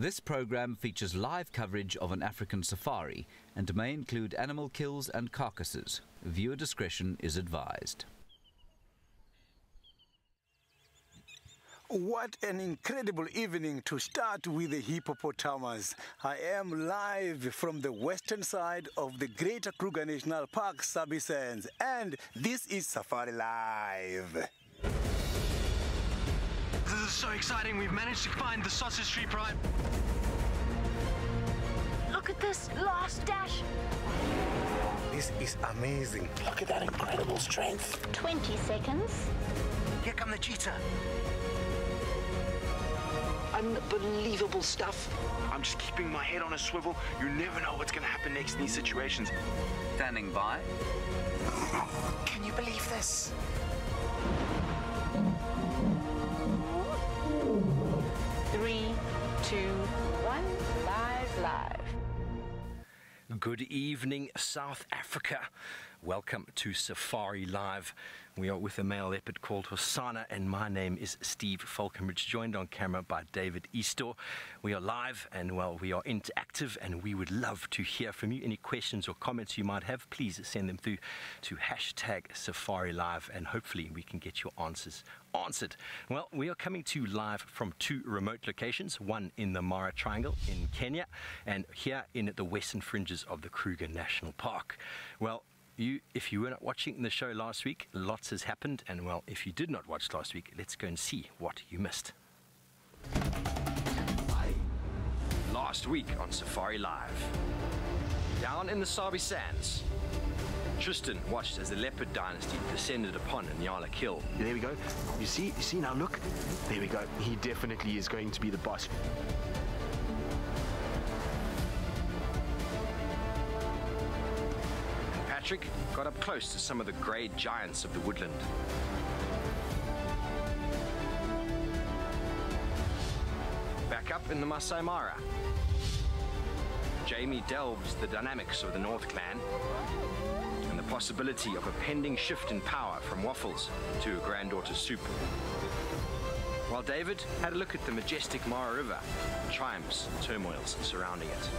This program features live coverage of an African safari and may include animal kills and carcasses. Viewer discretion is advised. What an incredible evening to start with the hippopotamus. I am live from the western side of the Greater Kruger National Park, Sands, and this is Safari Live. This is so exciting. We've managed to find the sausage tree pride. Look at this last dash. This is amazing. Look at that incredible strength. 20 seconds. Here come the cheetah. Unbelievable stuff. I'm just keeping my head on a swivel. You never know what's going to happen next in these situations. Standing by. Can you believe this? Three, two, one. Live. Good evening, South Africa. Welcome to Safari Live. We are with a male leopard called Hyena, and my name is Steve Falconbridge, joined on camera by David Eastor. We are live and, well, we are interactive, and we would love to hear from you. Any questions or comments you might have, please send them through to #SafariLive, and hopefully we can get your answers answered. Well, we are coming to you live from two remote locations, one in the Mara Triangle in Kenya, and here in the western fringes of the Kruger National Park. Well, if you were not watching the show last week, lots has happened, and well, if you did not watch last week, let's go and see what you missed. Last week on Safari Live, down in the Sabi Sands, Tristan watched as the leopard dynasty descended upon Nyala Kill. There we go. You see now, look. There we go. He definitely is going to be the boss. Patrick got up close to some of the grey giants of the woodland. Back up in the Maasai Mara, Jamie delves the dynamics of the North Clan and the possibility of a pending shift in power from Waffles to a granddaughter Soup. While David had a look at the majestic Mara River, triumphs and turmoils surrounding it.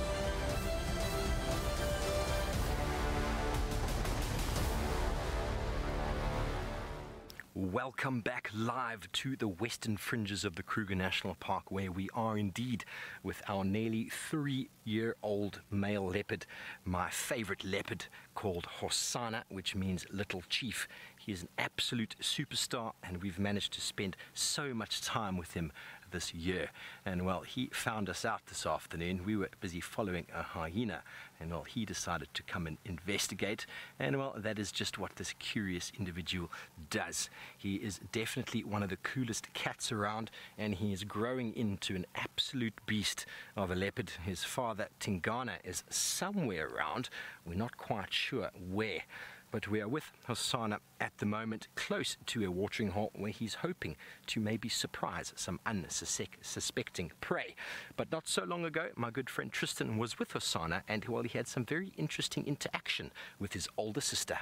Welcome back live to the western fringes of the Kruger National Park, where we are indeed with our nearly 3-year-old male leopard, my favorite leopard, called Hyena, which means little chief. He is an absolute superstar, and we've managed to spend so much time with him this year. And well, he found us out this afternoon. We were busy following a hyena, and well, he decided to come and investigate. And well, that is just what this curious individual does. He is definitely one of the coolest cats around, and he is growing into an absolute beast of a leopard. His father, Tingana, is somewhere around. We're not quite sure where. But we are with Hyena at the moment, close to a watering hole where he's hoping to maybe surprise some unsuspecting prey. But not so long ago, my good friend Tristan was with Hyena, and well, he had some very interesting interaction with his older sister.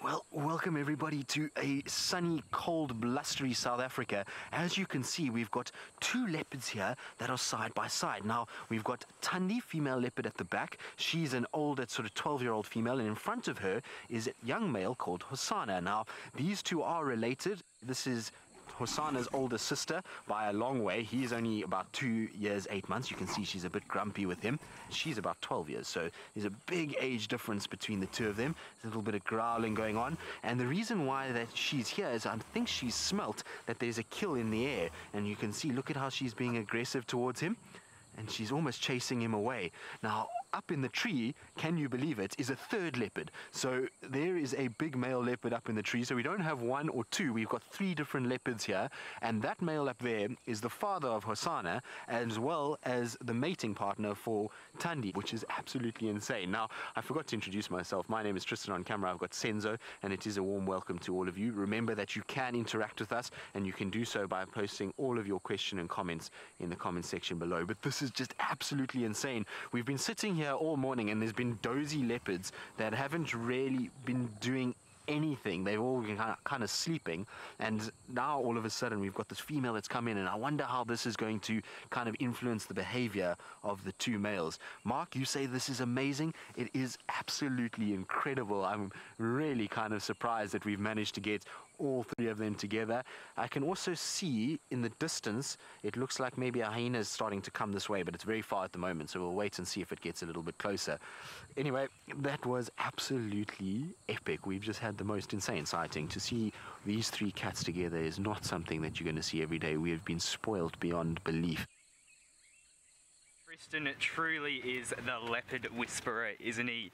Well, welcome everybody to a sunny, cold, blustery South Africa. As you can see, we've got two leopards here that are side by side. Now, we've got Thandi, female leopard, at the back. She's an older, sort of 12-year-old female, and in front of her is a young male called Hyena. Now, these two are related. This is Hyena's older sister by a long way. He's only about 2 years, 8 months. You can see she's a bit grumpy with him. She's about 12 years, so there's a big age difference between the two of them. There's a little bit of growling going on, and the reason why that she's here is I think she's smelt that there's a kill in the air, and you can see, look at how she's being aggressive towards him, and she's almost chasing him away. Now, up in the tree, can you believe it, is a third leopard. So there is a big male leopard up in the tree. So we don't have one or two, we've got 3 different leopards here. And that male up there is the father of Hyena, as well as the mating partner for Thandi, which is absolutely insane. Now, I forgot to introduce myself. My name is Tristan. On camera, I've got Senzo, and it is a warm welcome to all of you. Remember that you can interact with us, and you can do so by posting all of your questions and comments in the comment section below. But this is just absolutely insane. We've been sitting here all morning, and there's been dozy leopards that haven't really been doing anything. They've all been kind of sleeping, and now all of a sudden we've got this female that's come in, and I wonder how this is going to kind of influence the behavior of the two males. Mark, you say this is amazing. It is absolutely incredible. I'm really kind of surprised that we've managed to get all three of them together. I can also see in the distance, it looks like maybe a hyena is starting to come this way, but it's very far at the moment, so we'll wait and see if it gets a little bit closer. Anyway, that was absolutely epic. We've just had the most insane sighting. To see these three cats together is not something that you're going to see every day. We have been spoiled beyond belief. Tristan truly is the leopard whisperer, isn't he?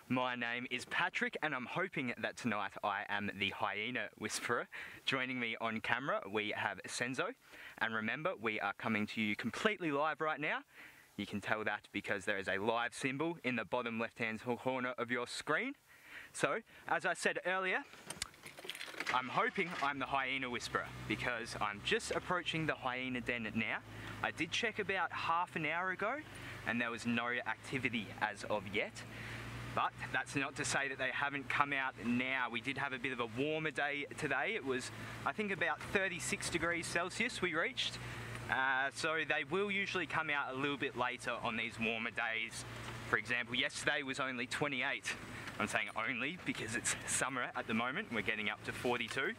My name is Patrick, and I'm hoping that tonight I am the hyena whisperer. Joining me on camera, we have Senzo. And remember, we are coming to you completely live right now. You can tell that because there is a live symbol in the bottom left-hand corner of your screen. So, as I said earlier, I'm hoping I'm the hyena whisperer because I'm just approaching the hyena den now. I did check about half an hour ago, and there was no activity as of yet. But that's not to say that they haven't come out now. We did have a bit of a warmer day today. It was, I think, about 36 degrees Celsius we reached. So they will usually come out a little bit later on these warmer days. For example, yesterday was only 28. I'm saying only because it's summer at the moment. We're getting up to 42.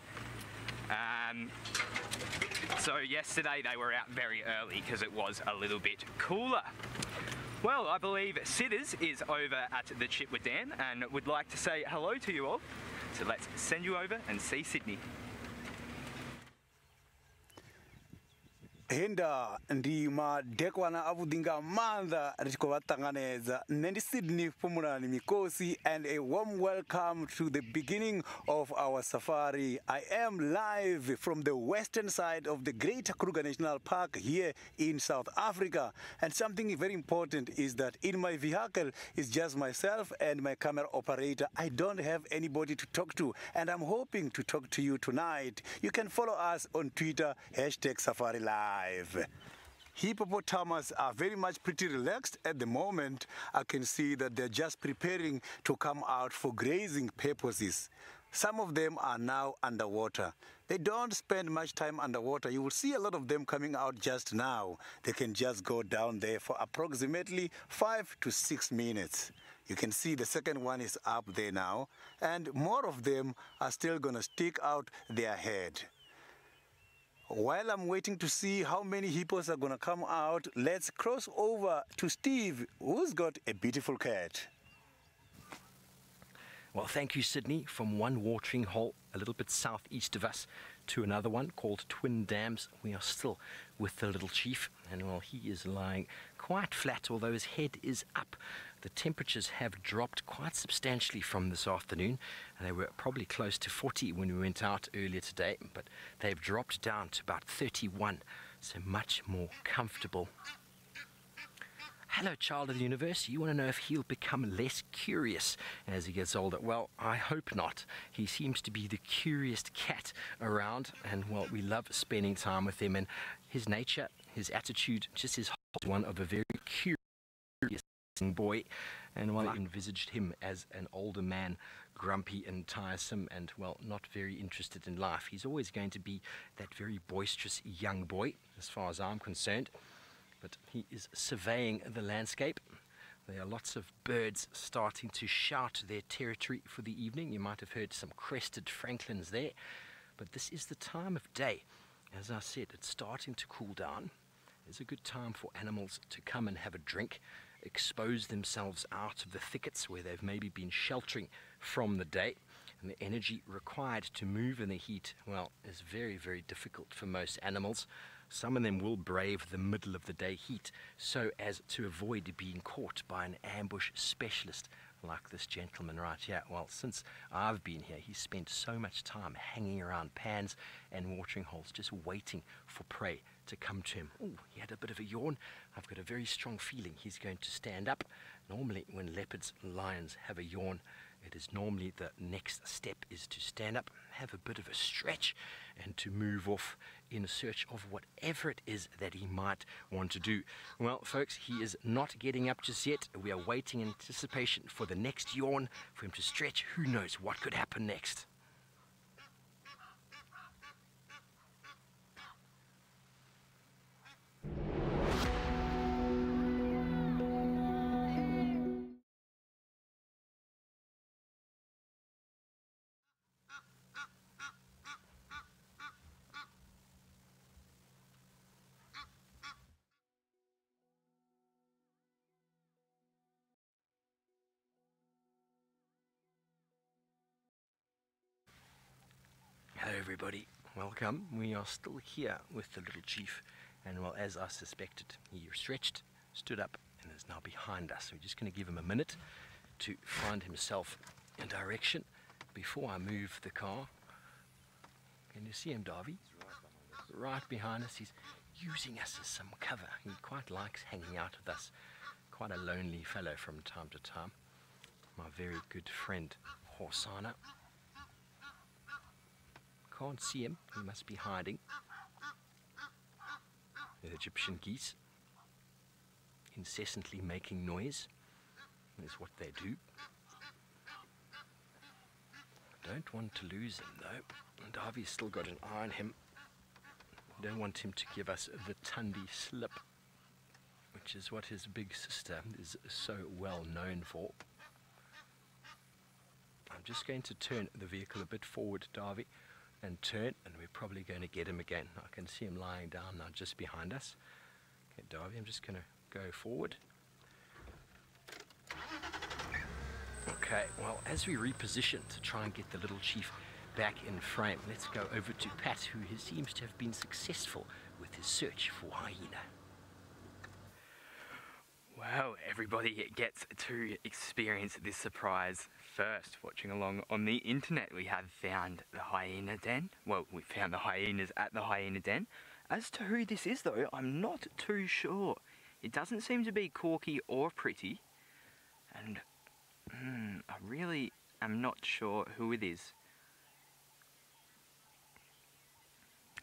So yesterday they were out very early because it was a little bit cooler. Well, I believe Sitters is over at the Chitwa Dam and would like to say hello to you all. So let's send you over and see Sydney. Hinda ndi madekwana avudinga manda rikovatanganeza nendi Sydney Pumulani Mikosi, and a warm welcome to the beginning of our safari. I am live from the western side of the Greater Kruger National Park here in South Africa, and something very important is that in my vehicle is just myself and my camera operator. I don't have anybody to talk to, and I'm hoping to talk to you tonight. You can follow us on Twitter, #safariLIVE. Hippopotamus are very much pretty relaxed at the moment. I can see that they're just preparing to come out for grazing purposes. Some of them are now underwater. They don't spend much time underwater. You will see a lot of them coming out just now. They can just go down there for approximately 5 to 6 minutes. You can see the second one is up there now, and more of them are still going to stick out their head. While I'm waiting to see how many hippos are going to come out, let's cross over to Steve, who's got a beautiful cat. Well, thank you, Sydney. From one watering hole a little bit southeast of us to another one called Twin Dams, we are still with the little chief, and well, he is lying quite flat, although his head is up. The temperatures have dropped quite substantially from this afternoon, and they were probably close to 40 when we went out earlier today, but they've dropped down to about 31, so much more comfortable. Hello, child of the universe. You want to know if he'll become less curious as he gets older? Well, I hope not. He seems to be the curious cat around, and well, we love spending time with him, and his nature, his attitude, just is one of a very curious boy. And well, I envisaged him as an older man, grumpy and tiresome, and well, not very interested in life. He's always going to be that very boisterous young boy, as far as I'm concerned. But he is surveying the landscape. There are lots of birds starting to shout their territory for the evening. You might have heard some crested francolins there. But this is the time of day. As I said, it's starting to cool down. It's a good time for animals to come and have a drink, expose themselves out of the thickets where they've maybe been sheltering from the day. And the energy required to move in the heat, well, is very, very difficult for most animals. Some of them will brave the middle of the day heat so as to avoid being caught by an ambush specialist like this gentleman right here. Well, since I've been here, he's spent so much time hanging around pans and watering holes, just waiting for prey to come to him. Oh, he had a bit of a yawn. I've got a very strong feeling he's going to stand up. Normally, when leopards and lions have a yawn, it is normally the next step is to stand up, have a bit of a stretch, and to move off in search of whatever it is that he might want to do. Well, folks, he is not getting up just yet. We are waiting in anticipation for the next yawn, for him to stretch. Who knows what could happen next? Hello everybody, welcome. We are still here with the little chief, and well, as I suspected, he stretched, stood up, and is now behind us. We're just going to give him a minute to find himself a direction before I move the car. Can you see him, Darby? Right behind us. He's using us as some cover. He quite likes hanging out with us. Quite a lonely fellow from time to time. My very good friend, Hyena. Can't see him, he must be hiding. The Egyptian geese, incessantly making noise, is what they do. Don't want to lose him though. Darby's still got an eye on him. Don't want him to give us the Tundi slip, which is what his big sister is so well known for. I'm just going to turn the vehicle a bit forward, Darby, and turn, and we're probably going to get him again. I can see him lying down now just behind us. Okay, Darby, I'm just going to go forward. Okay, well, as we reposition to try and get the little chief back in frame, let's go over to Pat, who seems to have been successful with his search for hyena. Well, everybody gets to experience this surprise first. Watching along on the internet, we have found the hyena den. Well, we found the hyenas at the hyena den. As to who this is though, I'm not too sure. It doesn't seem to be Corky or Pretty. And I really am not sure who it is.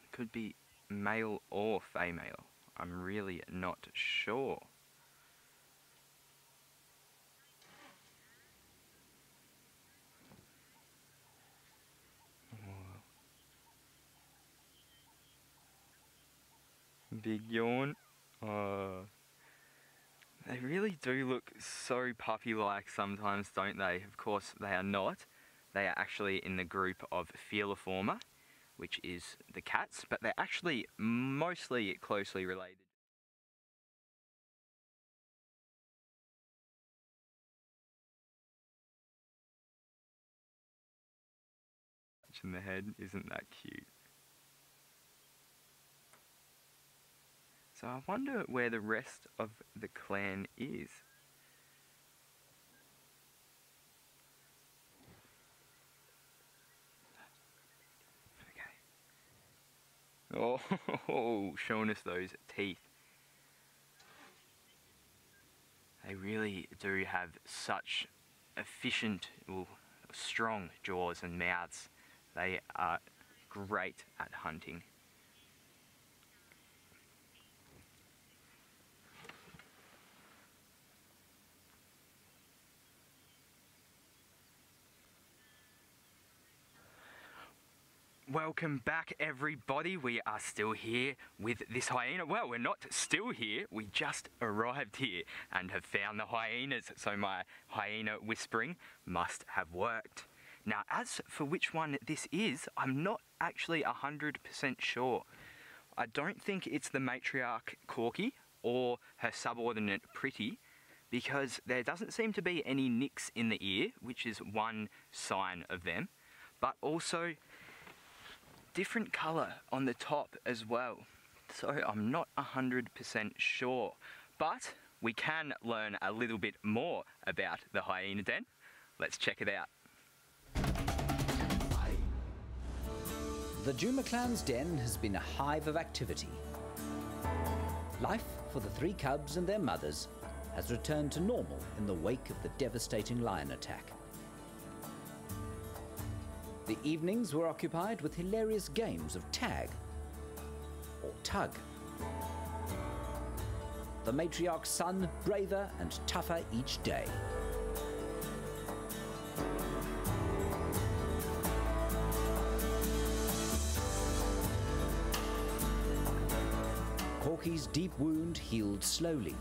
It could be male or female. I'm really not sure. Big yawn. They really do look so puppy-like sometimes, don't they? Of course, they are not. They are actually in the group of Feliforma, which is the cats, but they're actually mostly closely related. In the head, isn't that cute? So I wonder where the rest of the clan is. Okay. Oh, showing us those teeth. They really do have such efficient, strong jaws and mouths. They are great at hunting. Welcome back everybody, we are still here with this hyena. Well, we're not still here, we just arrived here and have found the hyenas, so my hyena whispering must have worked. Now as for which one this is, I'm not actually 100% sure. I don't think it's the matriarch Corky or her subordinate Pretty, because there doesn't seem to be any nicks in the ear, which is one sign of them, but also different colour on the top as well, so I'm not 100% sure, but we can learn a little bit more about the hyena den. Let's check it out. The Djuma clan's den has been a hive of activity. Life for the 3 cubs and their mothers has returned to normal in the wake of the devastating lion attack. The evenings were occupied with hilarious games of tag, or tug. The matriarch's son braver and tougher each day. Corky's deep wound healed slowly,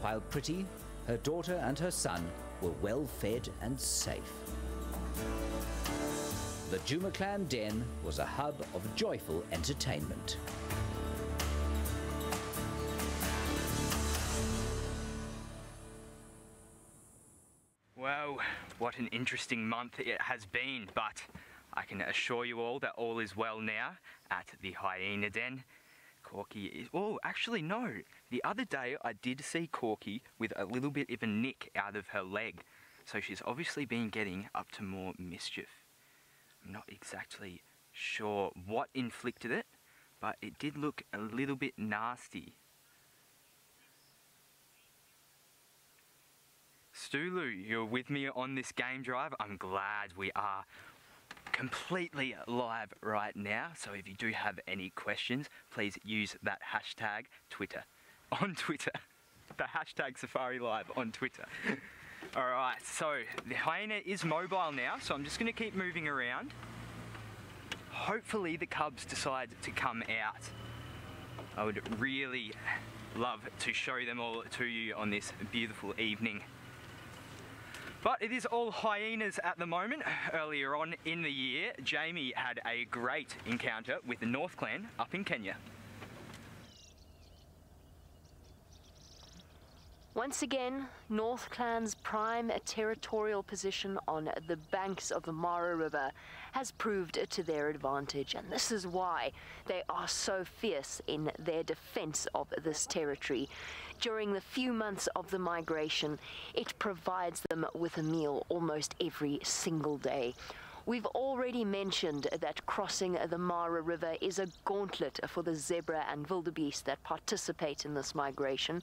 while Pretty, her daughter and her son were well fed and safe. The Juma Clan den was a hub of joyful entertainment. Well, what an interesting month it has been, but I can assure you all that all is well now at the hyena den. Corky is... Oh, actually no. The other day I did see Corky with a little bit of a nick out of her leg. So she's obviously been getting up to more mischief. I'm not exactly sure what inflicted it, but it did look a little bit nasty. Stulu, you're with me on this game drive. I'm glad we are completely live right now. So if you do have any questions, please use that hashtag Twitter. On Twitter. The hashtag safariLIVE on Twitter. Alright, so the hyena is mobile now, so I'm just going to keep moving around. Hopefully the cubs decide to come out. I would really love to show them all to you on this beautiful evening. But it is all hyenas at the moment. Earlier on in the year, Jamie had a great encounter with the North Clan up in Kenya. Once again, North Clan's prime territorial position on the banks of the Mara River has proved to their advantage, and this is why they are so fierce in their defense of this territory. During the few months of the migration, it provides them with a meal almost every single day. We've already mentioned that crossing the Mara River is a gauntlet for the zebra and wildebeest that participate in this migration,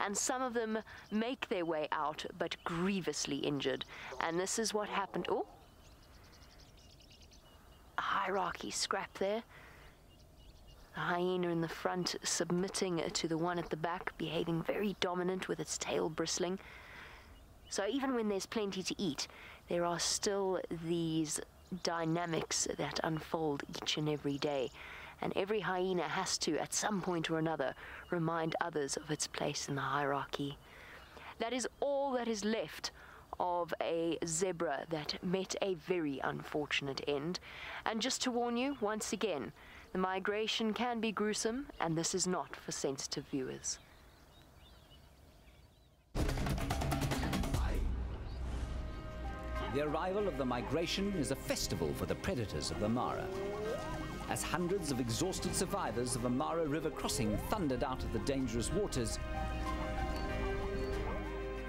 and some of them make their way out but grievously injured. And this is what happened. Oh, a hierarchy scrap there. The hyena in the front submitting to the one at the back, behaving very dominant with its tail bristling. So even when there's plenty to eat, there are still these dynamics that unfold each and every day. And every hyena has to, at some point or another, remind others of its place in the hierarchy. That is all that is left of a zebra that met a very unfortunate end. And just to warn you, once again, the migration can be gruesome, and this is not for sensitive viewers. The arrival of the migration is a festival for the predators of the Mara. As hundreds of exhausted survivors of a Mara River crossing thundered out of the dangerous waters,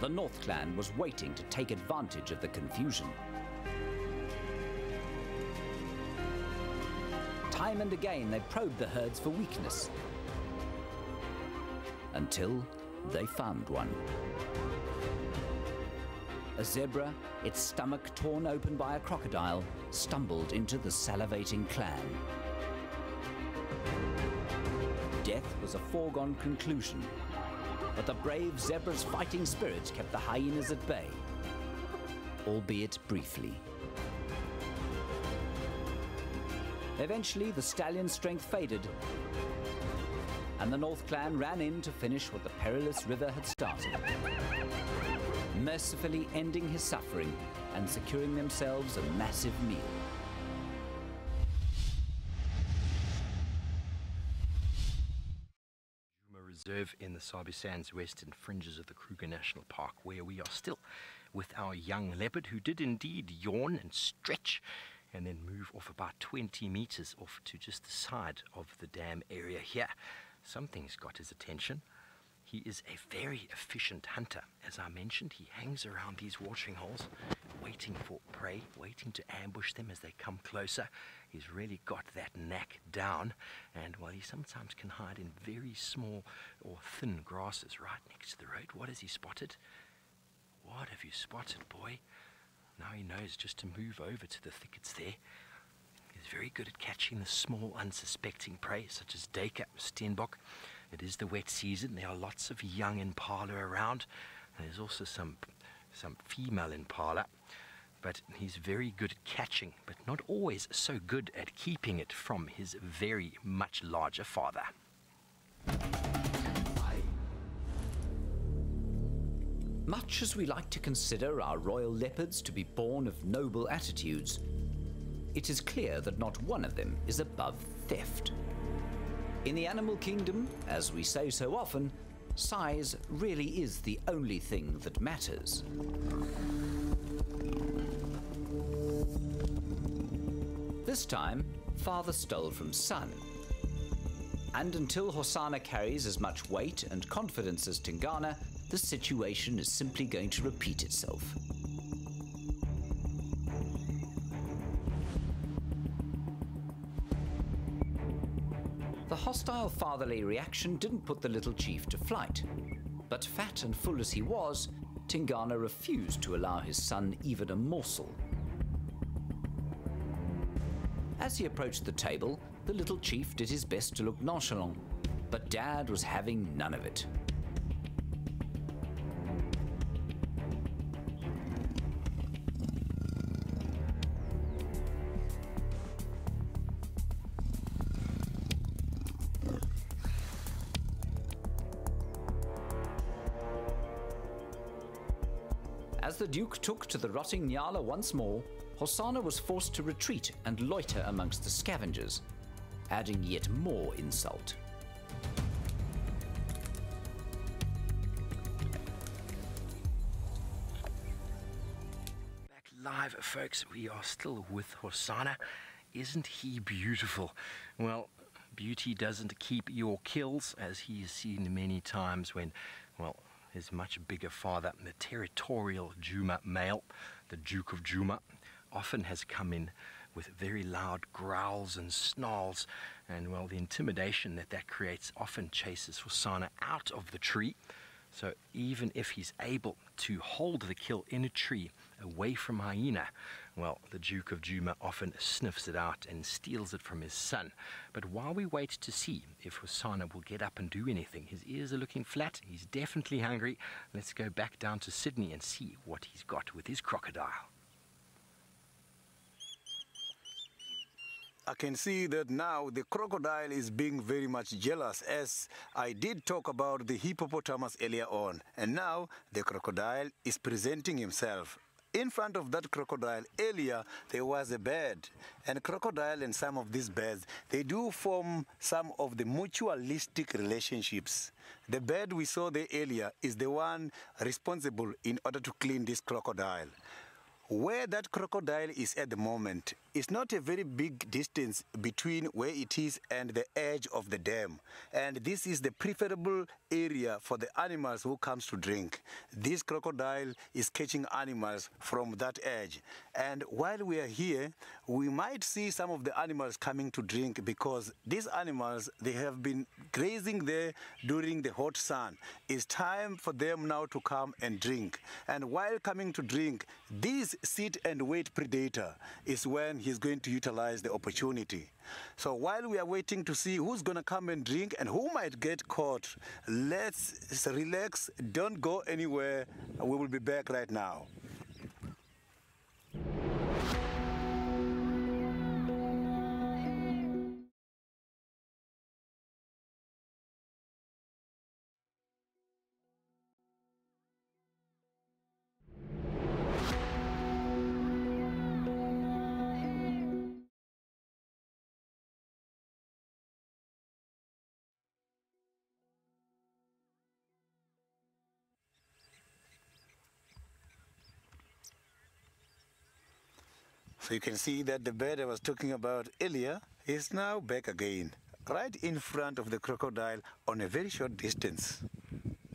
the North Clan was waiting to take advantage of the confusion. Time and again they probed the herds for weakness, until they found one. A zebra, its stomach torn open by a crocodile, stumbled into the salivating clan. Death was a foregone conclusion, but the brave zebra's fighting spirit kept the hyenas at bay, albeit briefly. Eventually, the stallion's strength faded, and the North Clan ran in to finish what the perilous river had started, mercifully ending his suffering and securing themselves a massive meal. Reserve in the Sabi Sands western fringes of the Kruger National Park, where we are still with our young leopard, who did indeed yawn and stretch and then move off about 20 meters off to just the side of the dam area here. Something's got his attention. He is a very efficient hunter. As I mentioned, he hangs around these watering holes, waiting for prey, waiting to ambush them as they come closer. He's really got that knack down, and while he sometimes can hide in very small or thin grasses right next to the road, what has he spotted? What have you spotted, boy? Now he knows just to move over to the thickets there. He's very good at catching the small, unsuspecting prey, such as duiker, steenbok. It is the wet season. There are lots of young impala around. And there's also some female impala. But he's very good at catching, but not always so good at keeping it from his very much larger father. Much as we like to consider our royal leopards to be born of noble attitudes, it is clear that not one of them is above theft. In the animal kingdom, as we say so often, size really is the only thing that matters. This time, father stole from son. And until Hosana carries as much weight and confidence as Tingana, the situation is simply going to repeat itself. The hostile fatherly reaction didn't put the little chief to flight, but fat and full as he was, Tingana refused to allow his son even a morsel. As he approached the table, the little chief did his best to look nonchalant, but Dad was having none of it. As the Duke took to the rotting Nyala once more, Hosana was forced to retreat and loiter amongst the scavengers, adding yet more insult. Back live, folks, we are still with Hosana. Isn't he beautiful? Well, beauty doesn't keep your kills, as he is seen many times when, well, his much bigger father, the territorial Djuma male, the Duke of Djuma, often has come in with very loud growls and snarls, and well, the intimidation that creates often chases Hosana out of the tree. So even if he's able to hold the kill in a tree away from Hyena, well, the Duke of Djuma often sniffs it out and steals it from his son. But while we wait to see if Hosana will get up and do anything, his ears are looking flat, he's definitely hungry. Let's go back down to Sydney and see what he's got with his crocodile. I can see that now the crocodile is being very much jealous, as I did talk about the hippopotamus earlier on. And now the crocodile is presenting himself. In front of that crocodile earlier, there was a bird. And crocodile and some of these birds, they do form some of the mutualistic relationships. The bird we saw there earlier is the one responsible in order to clean this crocodile. Where that crocodile is at the moment is not a very big distance between where it is and the edge of the dam. And this is the preferable area for the animals who comes to drink. This crocodile is catching animals from that edge. And while we are here, we might see some of the animals coming to drink, because these animals, they have been grazing there during the hot sun. It's time for them now to come and drink. And while coming to drink, this sit and wait predator is when he's going to utilize the opportunity. So while we are waiting to see who's going to come and drink and who might get caught, let's relax, don't go anywhere. We will be back right now. So you can see that the bird I was talking about earlier is now back again, right in front of the crocodile on a very short distance.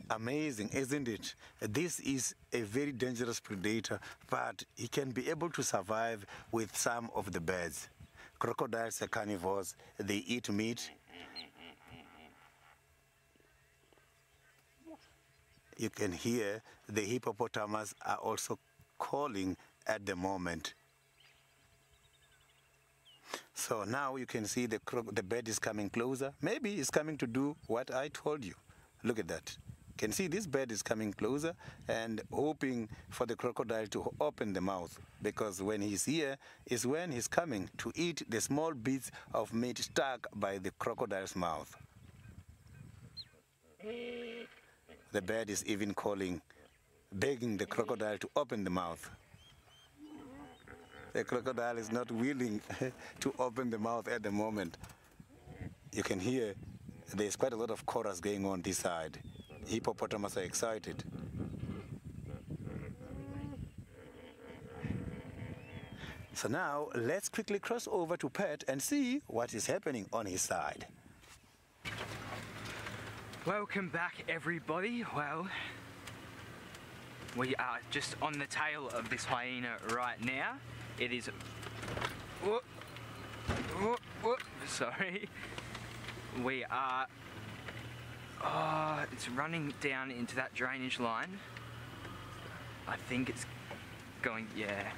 Amazing, isn't it? This is a very dangerous predator, but he can be able to survive with some of the birds. Crocodiles are carnivores, they eat meat. You can hear the hippopotamus are also calling at the moment. So now you can see the bird is coming closer. Maybe it's coming to do what I told you. Look at that. You can see this bird is coming closer and hoping for the crocodile to open the mouth, because when he's here is when he's coming to eat the small bits of meat stuck by the crocodile's mouth. The bird is even calling, begging the crocodile to open the mouth. The crocodile is not willing to open the mouth at the moment. You can hear there's quite a lot of chorus going on this side. Hippopotamus are excited. So now let's quickly cross over to Pat and see what is happening on his side. Welcome back, everybody. Well, we are just on the tail of this hyena right now. It is... Sorry. We are... Oh, it's running down into that drainage line. I think it's going... Yeah.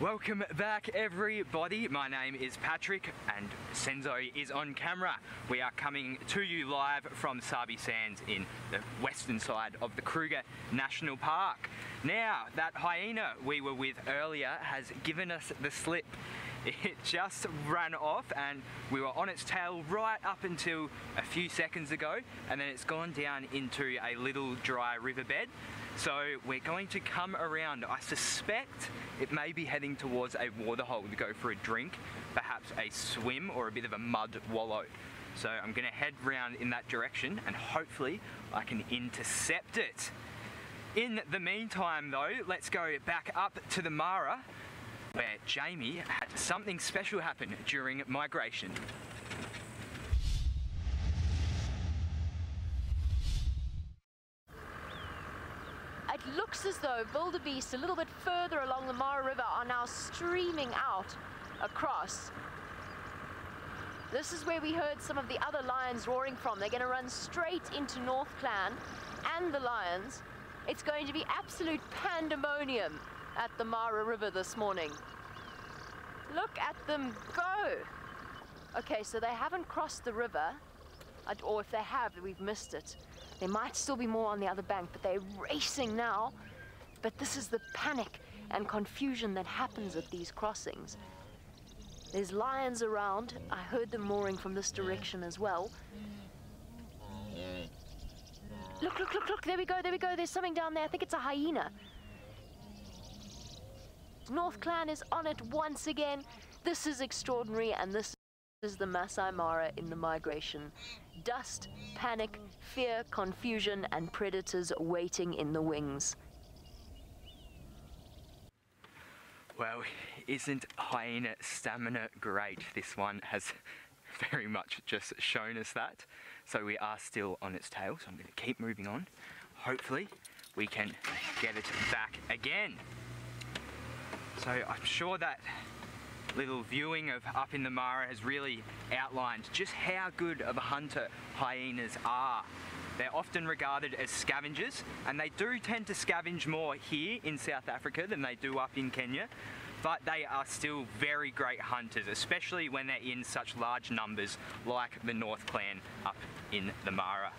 Welcome back, everybody. My name is Patrick and Senzo is on camera. We are coming to you live from Sabi Sands in the western side of the Kruger National Park. Now, that hyena we were with earlier has given us the slip. It just ran off and we were on its tail right up until a few seconds ago, and then it's gone down into a little dry riverbed. So we're going to come around. I suspect it may be heading towards a waterhole to go for a drink, perhaps a swim or a bit of a mud wallow. So I'm going to head round in that direction and hopefully I can intercept it. In the meantime though, let's go back up to the Mara, where Jamie had something special happen during migration. It looks as though wildebeest a little bit further along the Mara River are now streaming out across. This is where we heard some of the other lions roaring from. They're going to run straight into North Clan and the lions. It's going to be absolute pandemonium at the Mara River this morning. Look at them go. Okay, so they haven't crossed the river, or if they have, we've missed it. There might still be more on the other bank, but they're racing now. But this is the panic and confusion that happens at these crossings. There's lions around. I heard them roaring from this direction as well. Look, look, look, look. There we go, there we go. There's something down there. I think it's a hyena. North Clan is on it once again. This is extraordinary, and this is the Maasai Mara in the migration. Dust, panic, fear, confusion, and predators waiting in the wings. Well, isn't hyena stamina great? This one has very much just shown us that. So we are still on its tail, so I'm going to keep moving on. Hopefully we can get it back again. So I'm sure that little viewing of up in the Mara has really outlined just how good of a hunter hyenas are. They're often regarded as scavengers, and they do tend to scavenge more here in South Africa than they do up in Kenya, but they are still very great hunters, especially when they're in such large numbers like the North Clan up in the Mara.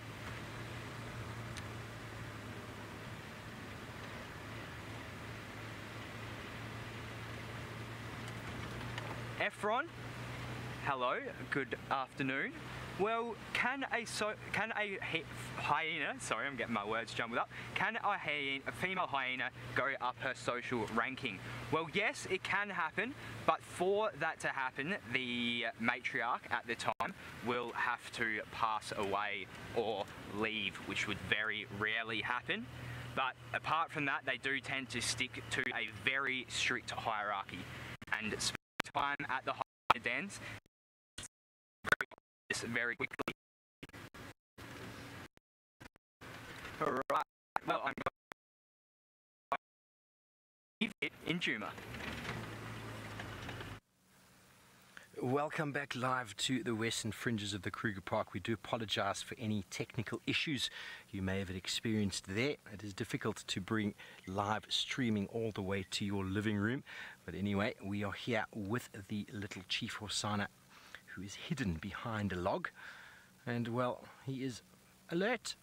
Efron, hello, good afternoon. Well, can a hyena, sorry, I'm getting my words jumbled up, can a female hyena go up her social ranking? Well, yes, it can happen, but for that to happen, the matriarch at the time will have to pass away or leave, which would very rarely happen. But apart from that, they do tend to stick to a very strict hierarchy. And time at the hyena dens very quickly. Alright, well, I'm going to in Juma. welcome back live to the western fringes of the Kruger Park. We do apologize for any technical issues you may have experienced there. It is difficult to bring live streaming all the way to your living room. But anyway, we are here with the little Chief Hyena, who is hidden behind a log. And, well, he is alert.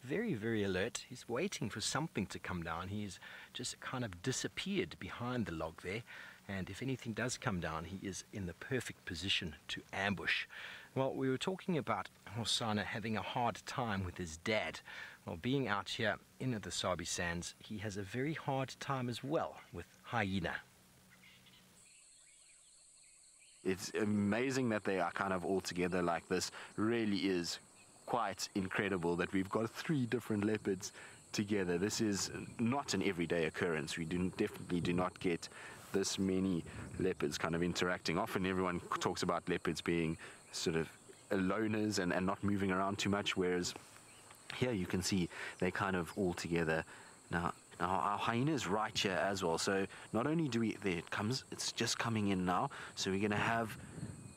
Very, very alert. He's waiting for something to come down. He's just kind of disappeared behind the log there. And if anything does come down, he is in the perfect position to ambush. Well, we were talking about Hyena having a hard time with his dad. Well, being out here in the Sabi Sands, he has a very hard time as well with Hyena. It's amazing that they are kind of all together like this. Really is quite incredible that we've got 3 different leopards together. This is not an everyday occurrence. We definitely do not get this many leopards kind of interacting. Often everyone talks about leopards being sort of loners and not moving around too much, whereas here you can see they're kind of all together. Now our hyena is right here as well, so not only do we, there it comes, it's just coming in now, so we're going to have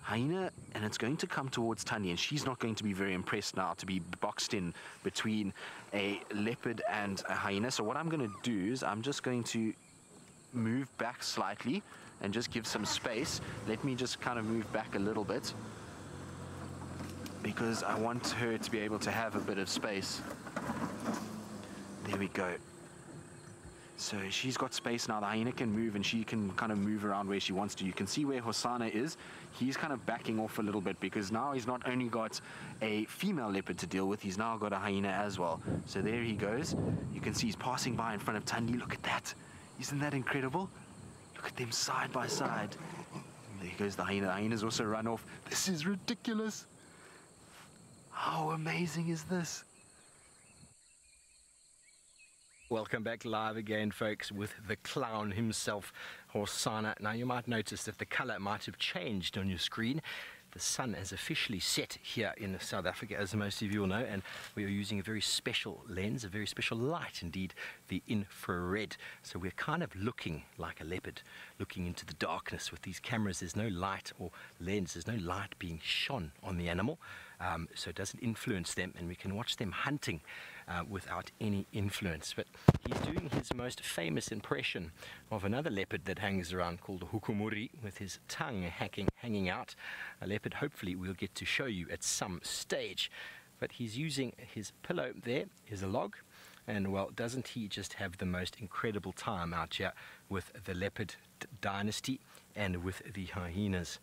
hyena, and it's going to come towards Tanya, and she's not going to be very impressed now to be boxed in between a leopard and a hyena. So what I'm going to do is I'm just going to move back slightly and just give some space. Let me just kind of move back a little bit because I want her to be able to have a bit of space. There we go. So she's got space now. The hyena can move and she can kind of move around where she wants to. You can see where Hyena is. He's kind of backing off a little bit because now he's not only got a female leopard to deal with, he's now got a hyena as well. So there he goes. You can see he's passing by in front of Tandy. Look at that. Isn't that incredible? Look at them side by side. There goes the hyena. The hyena's also run off. This is ridiculous. How amazing is this? Welcome back live again, folks, with the clown himself, Hyena. Now, you might notice that the color might have changed on your screen. The sun has officially set here in South Africa, as most of you will know, and we are using a very special lens, a very special light, indeed, the infrared. So we're kind of looking like a leopard, looking into the darkness with these cameras. There's no light or lens, there's no light being shone on the animal, so it doesn't influence them, and we can watch them hunting without any influence. But he's doing his most famous impression of another leopard that hangs around called the hukumuri, with his tongue hanging out. A leopard hopefully we'll get to show you at some stage. But he's using his pillow there, is a log, and well, doesn't he just have the most incredible time out here with the leopard dynasty and with the hyenas.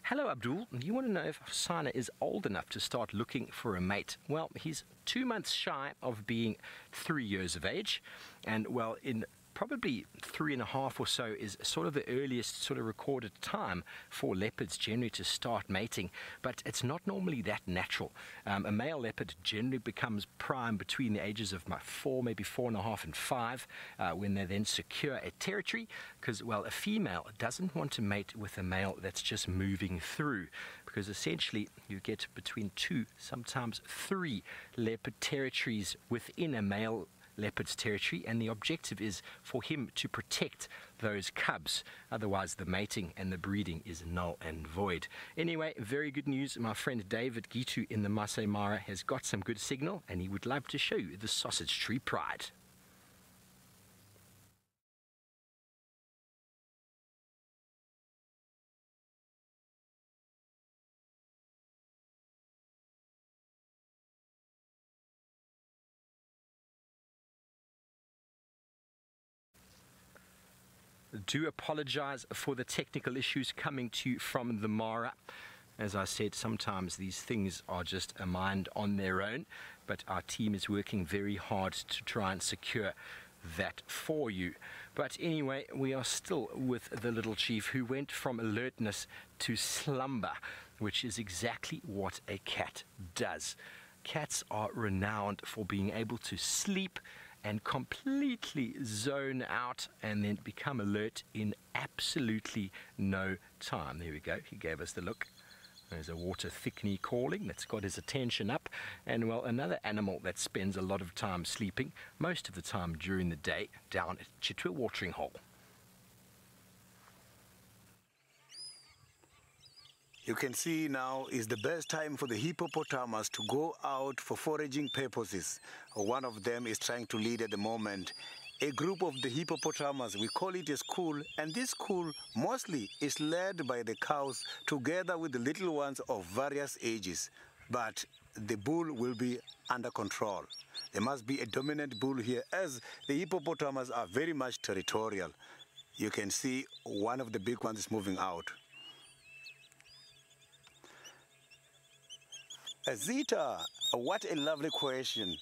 Hello, Abdul. You want to know if Hyena is old enough to start looking for a mate? Well, he's 2 months shy of being 3 years of age, and well, in probably 3.5 or so is sort of the earliest sort of recorded time for leopards generally to start mating, but it's not normally that natural. A male leopard generally becomes prime between the ages of 4, maybe 4.5 and 5, when they then secure a territory, because, well, a female doesn't want to mate with a male that's just moving through, because essentially you get between 2, sometimes 3 leopard territories within a male leopard's territory, and the objective is for him to protect those cubs. Otherwise the mating and the breeding is null and void. Anyway, very good news. My friend David Gitu in the Maasai Mara has got some good signal, and he would love to show you the sausage tree pride. Do apologize for the technical issues coming to you from the Mara. As I said, sometimes these things are just a mind on their own, but our team is working very hard to try and secure that for you. But anyway, we are still with the little chief, who went from alertness to slumber, which is exactly what a cat does. Cats are renowned for being able to sleep and completely zone out and then become alert in absolutely no time. There we go, he gave us the look. There's a water thickney calling that's got his attention up, and well, another animal that spends a lot of time sleeping, most of the time during the day, down at Chitwa watering hole. You can see now is the best time for the hippopotamus to go out for foraging purposes. One of them is trying to lead at the moment. A group of the hippopotamus, we call it a school, and this school mostly is led by the cows together with the little ones of various ages. But the bull will be under control. There must be a dominant bull here, as the hippopotamus are very much territorial. You can see one of the big ones is moving out. Zita, what a lovely question.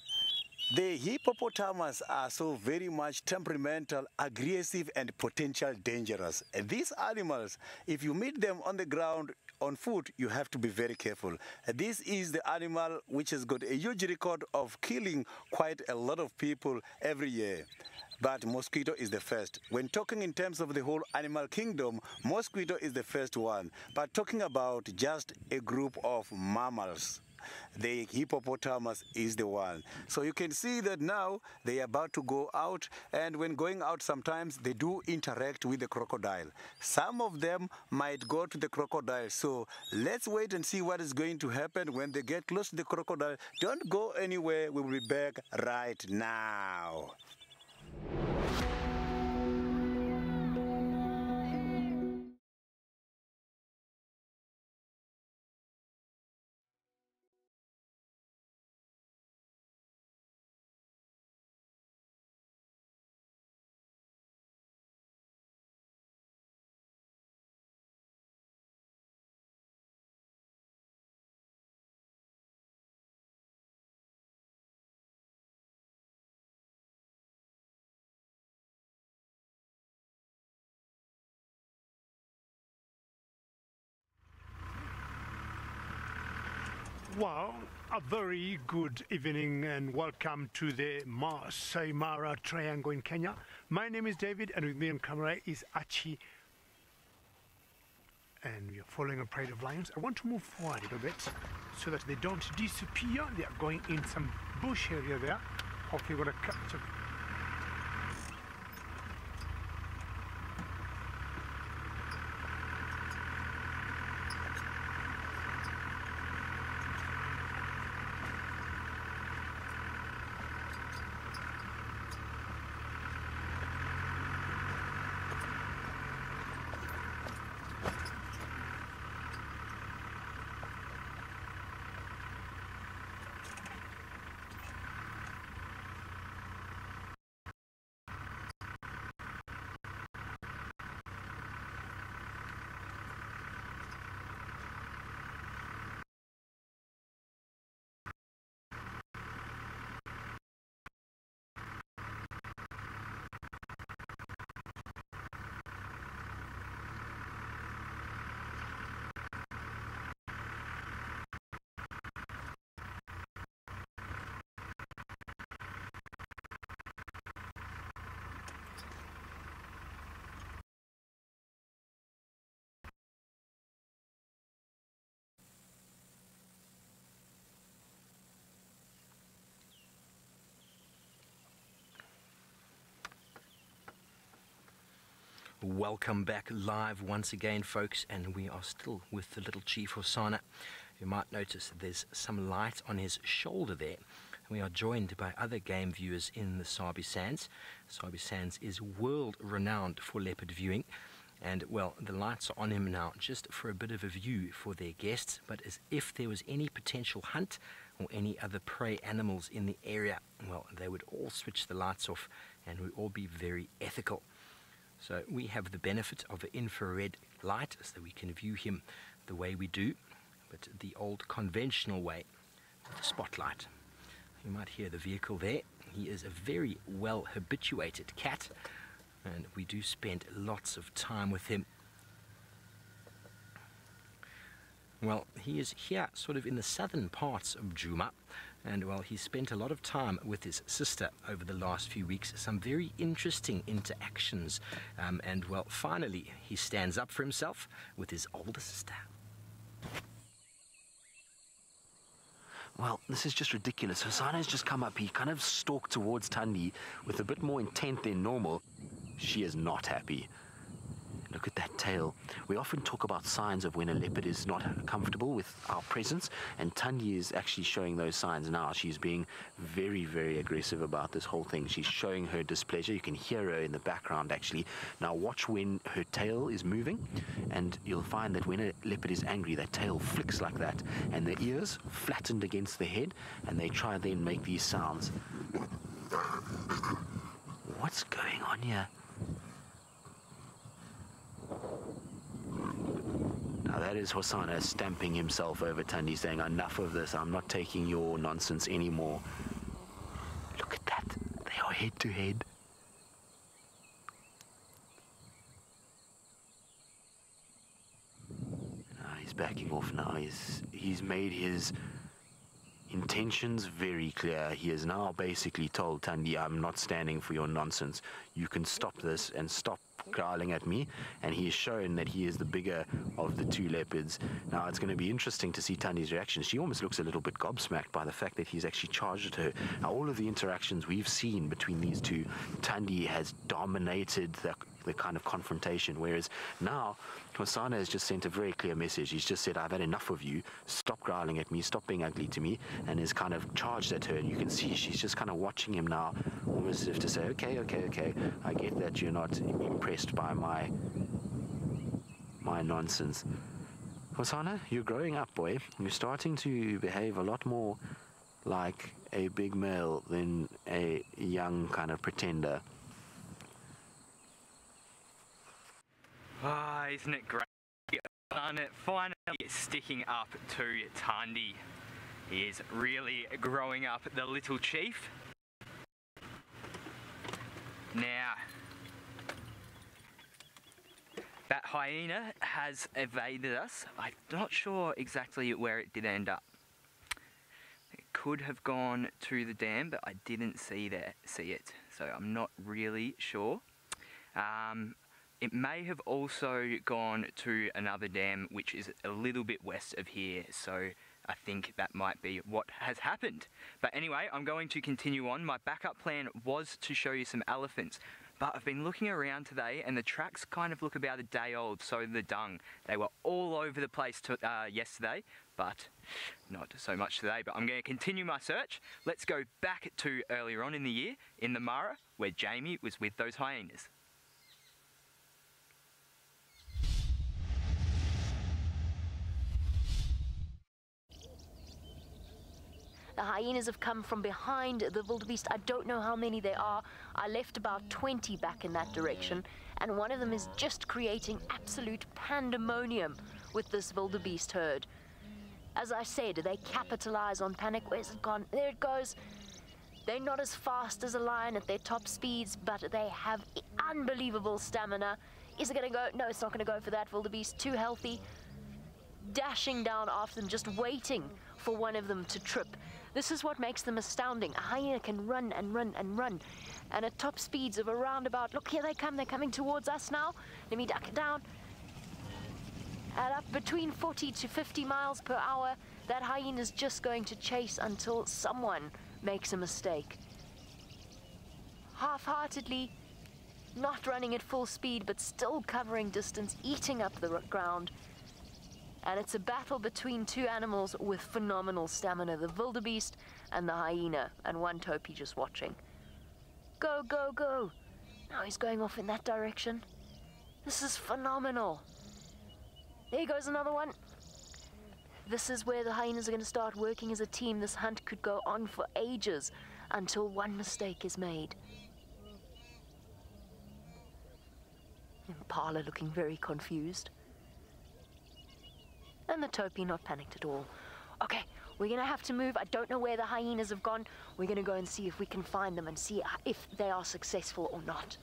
The hippopotamus are so very much temperamental, aggressive, and potential dangerous. And these animals, if you meet them on the ground, on foot, you have to be very careful. This is the animal which has got a huge record of killing quite a lot of people every year. But mosquito is the first. When talking in terms of the whole animal kingdom, mosquito is the first one. But talking about just a group of mammals, the hippopotamus is the one. So you can see that now they are about to go out, and when going out sometimes they do interact with the crocodile. Some of them might go to the crocodile, so let's wait and see what is going to happen when they get close to the crocodile. Don't go anywhere, we will be back right now. Well, a very good evening and welcome to the Maasai Mara Triangle in Kenya. My name is David, and with me on camera is Achi. And we are following a pride of lions. I want to move forward a little bit so that they don't disappear. They are going in some bush area there. Hopefully we're going to capture. Welcome back live once again, folks, and we are still with the little chief Hosana. You might notice there's some light on his shoulder there. We are joined by other game viewers in the Sabi Sands. Sabi Sands is world renowned for leopard viewing, and well, the lights are on him now just for a bit of a view for their guests, but as if there was any potential hunt or any other prey animals in the area, well, they would all switch the lights off and we'd all be very ethical. So we have the benefit of an infrared light so that we can view him the way we do, but the old conventional way with a spotlight. You might hear the vehicle there. He is a very well habituated cat, and we do spend lots of time with him. Well, he is here sort of in the southern parts of Djuma, and well, he spent a lot of time with his sister over the last few weeks, some very interesting interactions, and well, finally he stands up for himself with his older sister. Well, this is just ridiculous. Hosana's just come up. He kind of stalked towards Thandi with a bit more intent than normal. She is not happy. Look at that tail. We often talk about signs of when a leopard is not comfortable with our presence, and Thandi is actually showing those signs now. She's being very, very aggressive about this whole thing. She's showing her displeasure. You can hear her in the background, actually. Now watch when her tail is moving, and you'll find that when a leopard is angry, that tail flicks like that, and the ears flattened against the head, and they try then make these sounds. What's going on here? Now that is Hosana stamping himself over Thandi, saying, enough of this, I'm not taking your nonsense anymore. Look at that, they are head to head. Now he's backing off now, he's made his intentions very clear. He has now basically told Thandi, I'm not standing for your nonsense. You can stop this and stop growling at me, and he has shown that he is the bigger of the two leopards. Now it's going to be interesting to see Thandi's reaction. She almost looks a little bit gobsmacked by the fact that he's actually charged at her. Now all of the interactions we've seen between these two, Thandi has dominated the kind of confrontation, whereas now Hosana has just sent a very clear message. He's just said, I've had enough of you, stop growling at me, stop being ugly to me, and is kind of charged at her, and you can see she's just kind of watching him now, almost as if to say, okay, I get that you're not impressed by my nonsense. Hosana, you're growing up, boy. You're starting to behave a lot more like a big male than a young kind of pretender. Ah, isn't it great? Finally sticking up to Thandi. He is really growing up, the little chief. Now, that hyena has evaded us. I'm not sure exactly where it did end up. It could have gone to the dam, but I didn't see it, so I'm not really sure. It may have also gone to another dam which is a little bit west of here, so I think that might be what has happened. But anyway, I'm going to continue on. My backup plan was to show you some elephants, but I've been looking around today and the tracks kind of look about a day old, so the dung. They were all over the place yesterday, but not so much today. But I'm going to continue my search. Let's go back to earlier on in the year in the Mara, where Jamie was with those hyenas. The hyenas have come from behind the wildebeest. I don't know how many there are. I left about 20 back in that direction, and one of them is just creating absolute pandemonium with this wildebeest herd. As I said, they capitalize on panic. Where's it gone? There it goes. They're not as fast as a lion at their top speeds, but they have unbelievable stamina. Is it going to go? No, it's not going to go for that wildebeest. Too healthy. Dashing down after them, just waiting for one of them to trip. This is what makes them astounding. A hyena can run and run and run, and at top speeds of around about, look, here they come, they're coming towards us now. Let me duck it down. At up between 40 to 50 miles per hour, that hyena is just going to chase until someone makes a mistake. Half-heartedly, not running at full speed, but still covering distance, eating up the ground. And it's a battle between two animals with phenomenal stamina, the wildebeest and the hyena, and one topi just watching. Go, go, go. Now he's going off in that direction. This is phenomenal. There goes another one. This is where the hyenas are going to start working as a team. This hunt could go on for ages until one mistake is made. Impala looking very confused. And the topi not panicked at all. Okay, we're going to have to move. I don't know where the hyenas have gone. We're going to go and see if we can find them and see if they are successful or not.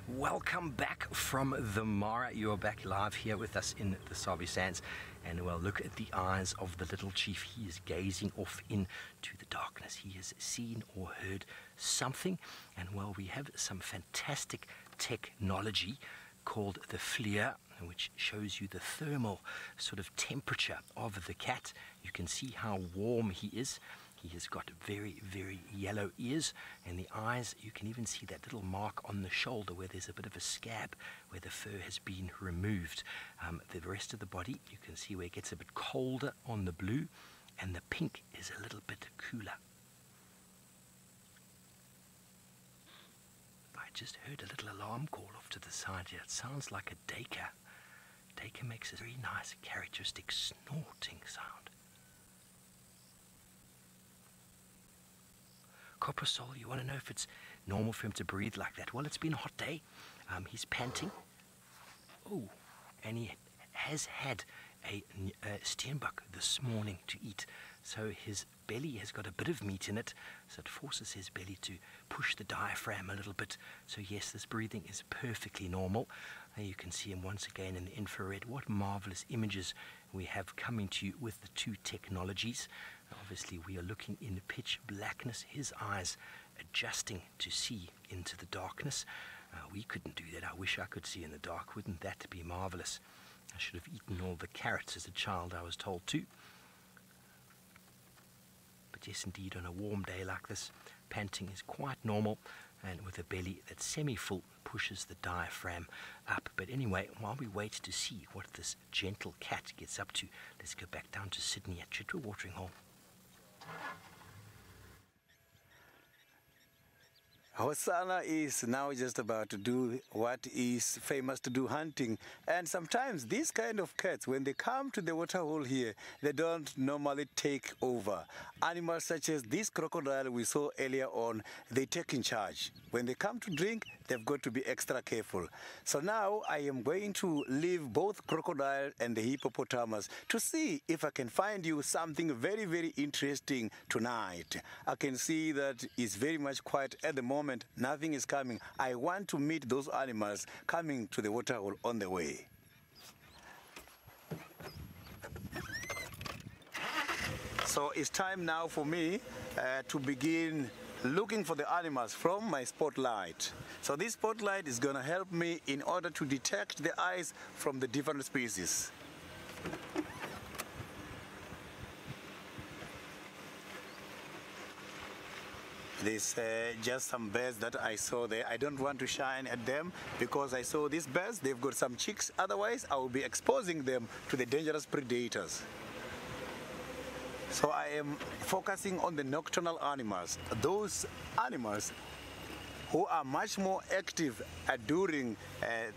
Welcome back from the Mara. You are back live here with us in the Sabi Sands. And well, look at the eyes of the little chief. He is gazing off into the darkness. He has seen or heard something. And well, we have some fantastic technology called the FLIR, which shows you the thermal sort of temperature of the cat. You can see how warm he is. He has got very, very yellow ears, and the eyes, you can even see that little mark on the shoulder where there's a bit of a scab where the fur has been removed. The rest of the body, you can see where it gets a bit colder on the blue, and the pink is a little bit cooler. I just heard a little alarm call off to the side here. It sounds like a duiker. Duiker makes a very nice, characteristic snorting sound. Copper Soul, you want to know if it's normal for him to breathe like that? Well, it's been a hot day. He's panting. Oh, and he has had a steenbok this morning to eat. So his belly has got a bit of meat in it, so it forces his belly to push the diaphragm a little bit. So yes, this breathing is perfectly normal. You can see him once again in the infrared. What marvelous images we have coming to you with the two technologies. Obviously, we are looking in pitch blackness, his eyes adjusting to see into the darkness. We couldn't do that. I wish I could see in the dark. Wouldn't that be marvelous? I should have eaten all the carrots as a child, I was told to. But yes, indeed, on a warm day like this, panting is quite normal, and with a belly that's semi-full pushes the diaphragm up. But anyway, while we wait to see what this gentle cat gets up to, let's go back down to Sydney at Chitwa Watering Hole. Hosanna is now just about to do what is famous to do, hunting. And sometimes these kind of cats, when they come to the water hole here, they don't normally take over. Animals such as this crocodile we saw earlier on, they take in charge. When they come to drink, they've got to be extra careful. So now I am going to leave both crocodile and the hippopotamus to see if I can find you something very, very interesting tonight. I can see that it's very much quiet at the moment. Nothing is coming. I want to meet those animals coming to the water hole on the way. So it's time now for me to begin looking for the animals from my spotlight. So this spotlight is going to help me in order to detect the eyes from the different species. There's just some birds that I saw there. I don't want to shine at them because I saw these birds, they've got some chicks. Otherwise, I will be exposing them to the dangerous predators. So I am focusing on the nocturnal animals, those animals who are much more active during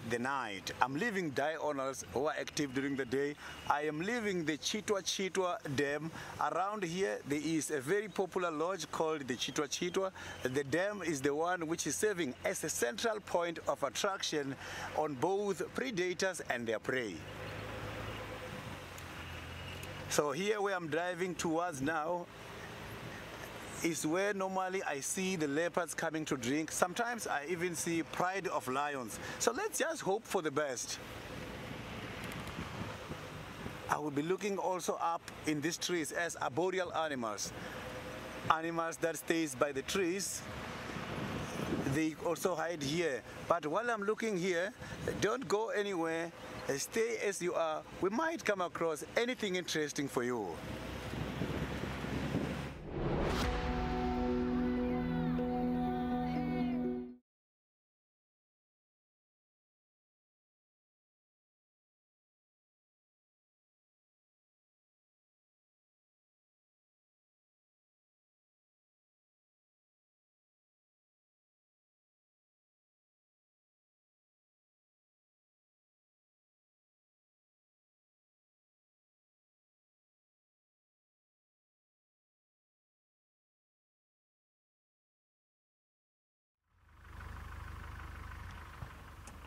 the night. I'm leaving diurnals who are active during the day. I am leaving the Cheetah Dam. Around here, there is a very popular lodge called the Cheetah. The dam is the one which is serving as a central point of attraction on both predators and their prey. So here where I'm driving towards now is where normally I see the leopards coming to drink. Sometimes I even see pride of lions. So let's just hope for the best. I will be looking also up in these trees as arboreal animals. Animals that stays by the trees. They also hide here. But while I'm looking here, don't go anywhere. Stay as you are. We might come across anything interesting for you.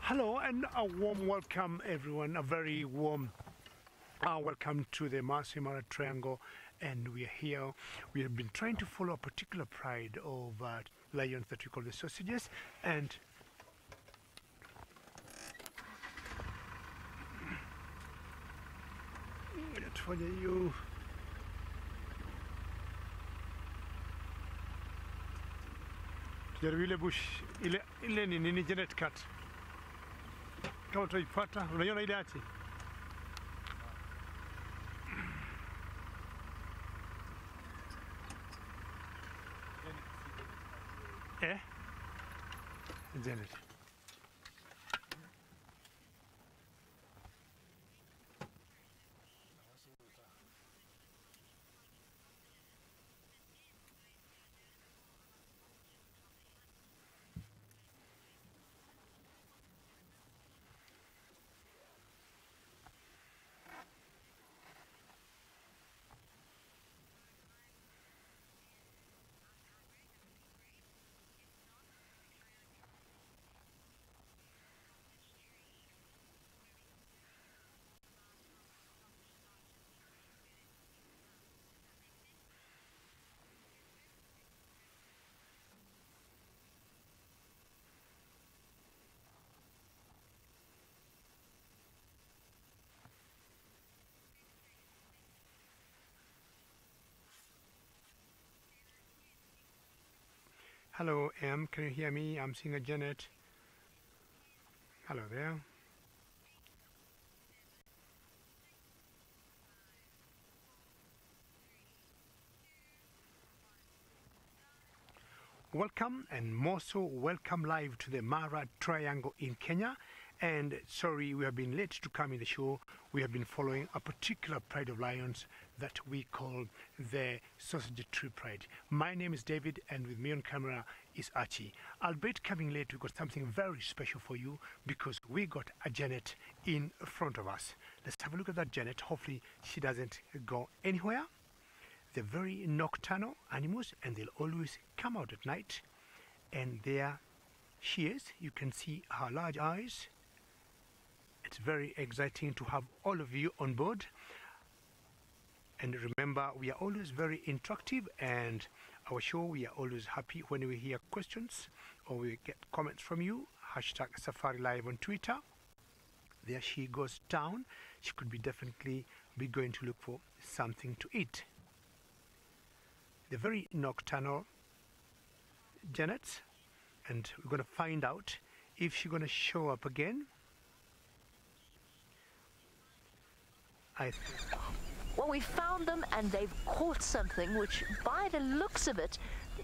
Hello and a warm welcome everyone, a very warm welcome to the Maasai Mara Triangle, and we are here. We have been trying to follow a particular pride of lions that we call the sausages, and tufanye hiyo tujaribu ile bush ile nini Janet cat kama tutaipata. Unaiona ile ati Eh? Janet. Hello, Em, can you hear me? I'm singer Janet. Hello there. Welcome, and more so welcome live to the Mara Triangle in Kenya. And sorry, we have been late to come in the show. We have been following a particular pride of lions that we call the Sausage Tree Pride. My name is David, and with me on camera is Archie. Albeit coming late, we got something very special for you because we got a Janet in front of us. Let's have a look at that Janet. Hopefully she doesn't go anywhere. They're very nocturnal animals, and they'll always come out at night. And there she is. You can see her large eyes. It's very exciting to have all of you on board. And remember, we are always very interactive, and our show, we are always happy when we hear questions or we get comments from you. Hashtag safariLIVE on Twitter. There she goes down. She could be definitely be going to look for something to eat. They're very nocturnal Janets, and we're going to find out if she's going to show up again. Well, we found them, and they've caught something which, by the looks of it,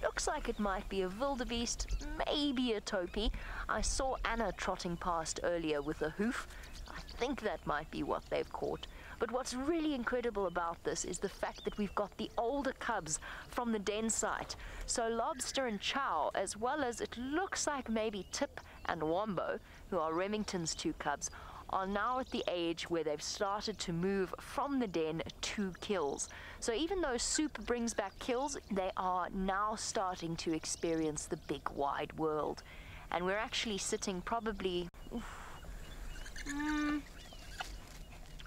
looks like it might be a wildebeest, maybe a topi. I saw Anna trotting past earlier with a hoof. I think that might be what they've caught. But what's really incredible about this is the fact that we've got the older cubs from the den site. So Lobster and Chow, as well as it looks like maybe Tip and Wombo, who are Remington's two cubs, are now at the age where they've started to move from the den to kills. So even though soup brings back kills, they are now starting to experience the big wide world. And we're actually sitting probably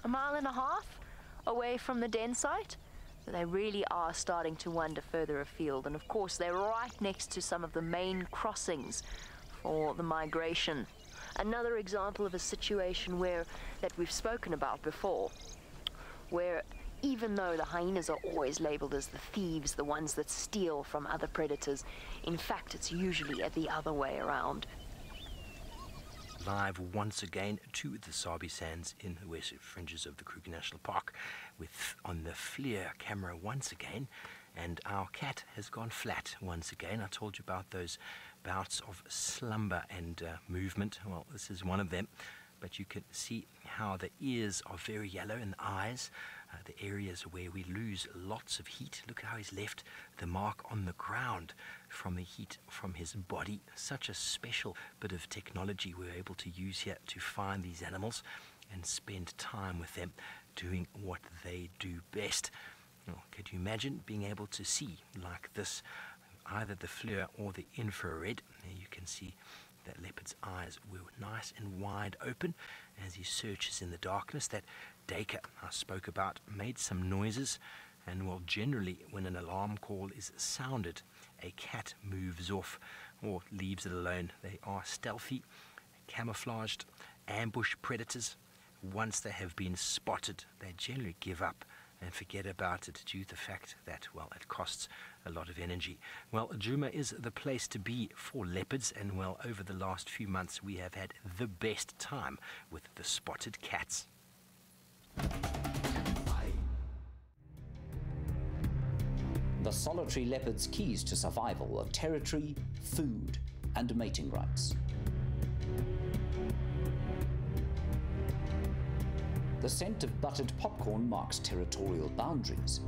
a mile and a half away from the den site. So they really are starting to wander further afield. And of course, they're right next to some of the main crossings for the migration. Another example of a situation that we've spoken about before, where even though the hyenas are always labeled as the thieves, the ones that steal from other predators, in fact, it's usually the other way around. Live once again to the Sabi Sands in the western fringes of the Kruger National Park, with on the FLIR camera once again, and our cat has gone flat once again. I told you about those bouts of slumber and movement. Well, this is one of them, but you can see how the ears are very yellow and the eyes, the areas where we lose lots of heat. Look how he's left the mark on the ground from the heat from his body. Such a special bit of technology we're able to use here to find these animals and spend time with them doing what they do best. Well, could you imagine being able to see like this, either the FLIR or the infrared? There you can see that leopard's eyes were nice and wide open as he searches in the darkness. That Dacre I spoke about made some noises, and well, generally when an alarm call is sounded, a cat moves off or leaves it alone. They are stealthy, camouflaged, ambush predators. Once they have been spotted, they generally give up and forget about it due to the fact that, well, it costs a lot of energy. Well, Djuma is the place to be for leopards, and well, over the last few months we have had the best time with the spotted cats. The solitary leopard's keys to survival are territory, food, and mating rights. The scent of buttered popcorn marks territorial boundaries.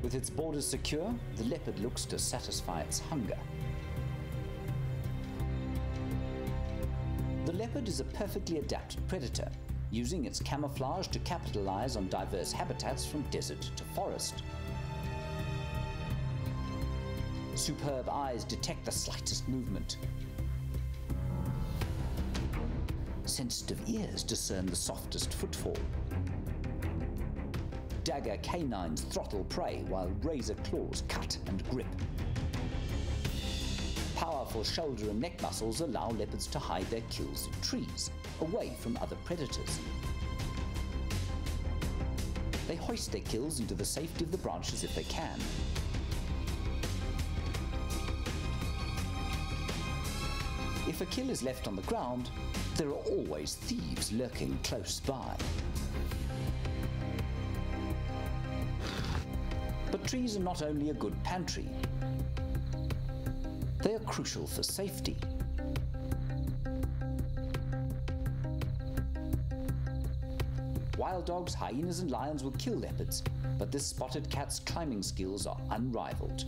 With its borders secure, the leopard looks to satisfy its hunger. The leopard is a perfectly adapted predator, using its camouflage to capitalize on diverse habitats from desert to forest. Superb eyes detect the slightest movement. Sensitive ears discern the softest footfall. Dagger canines throttle prey while razor claws cut and grip. Powerful shoulder and neck muscles allow leopards to hide their kills in trees, away from other predators. They hoist their kills into the safety of the branches if they can. If a kill is left on the ground, there are always thieves lurking close by. But trees are not only a good pantry, they are crucial for safety. Wild dogs, hyenas and lions will kill leopards, but this spotted cat's climbing skills are unrivaled.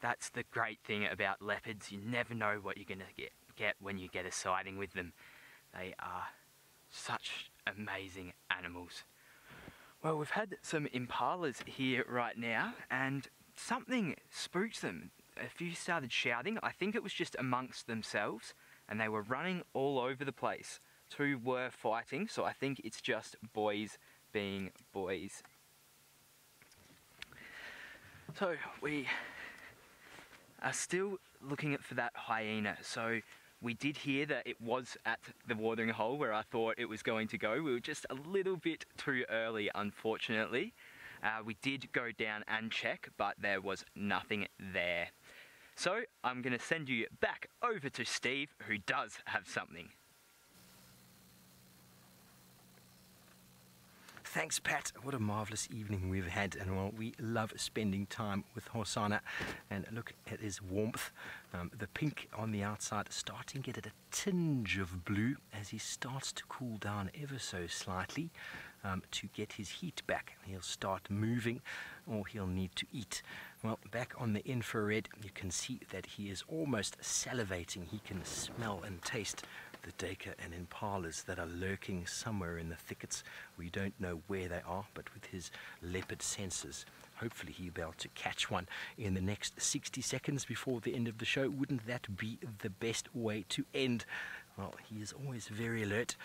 That's the great thing about leopards. You never know what you're going to get when you get a sighting with them. They are such amazing animals. Well, we've had some impalas here right now and something spooked them. A few started shouting. I think it was just amongst themselves and they were running all over the place. Two were fighting, so I think it's just boys being boys. So we are still looking for that hyena. So we did hear that it was at the watering hole where I thought it was going to go. We were just a little bit too early, unfortunately. We did go down and check, but there was nothing there. So I'm going to send you back over to Steve, who does have something. Thanks, Pat. What a marvellous evening we've had, and well, we love spending time with Hosanna. And look at his warmth. The pink on the outside starting to get a tinge of blue as he starts to cool down ever so slightly to get his heat back. He'll start moving or he'll need to eat. Well, back on the infrared, you can see that he is almost salivating. He can smell and taste the duiker and impalas that are lurking somewhere in the thickets. We don't know where they are, but with his leopard senses, hopefully he'll be able to catch one in the next 60 seconds before the end of the show. Wouldn't that be the best way to end? Well, he is always very alert,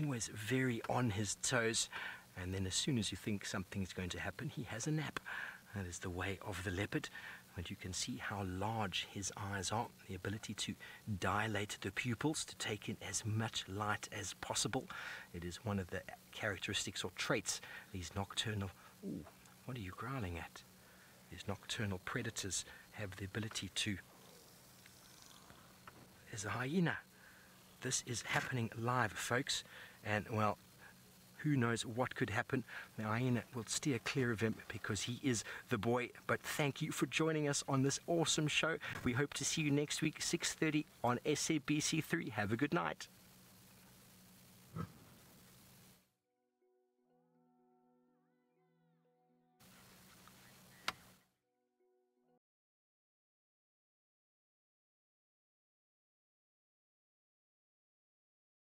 always very on his toes, and then as soon as you think something's going to happen, he has a nap. That is the way of the leopard. But you can see how large his eyes are, the ability to dilate the pupils to take in as much light as possible. It is one of the characteristics or traits these nocturnal... Ooh, what are you growling at? These nocturnal predators have the ability to... There's a hyena. This is happening live, folks, and well, who knows what could happen. The hyena will steer clear of him because he is the boy. But thank you for joining us on this awesome show. We hope to see you next week, 6:30 on SABC3. Have a good night.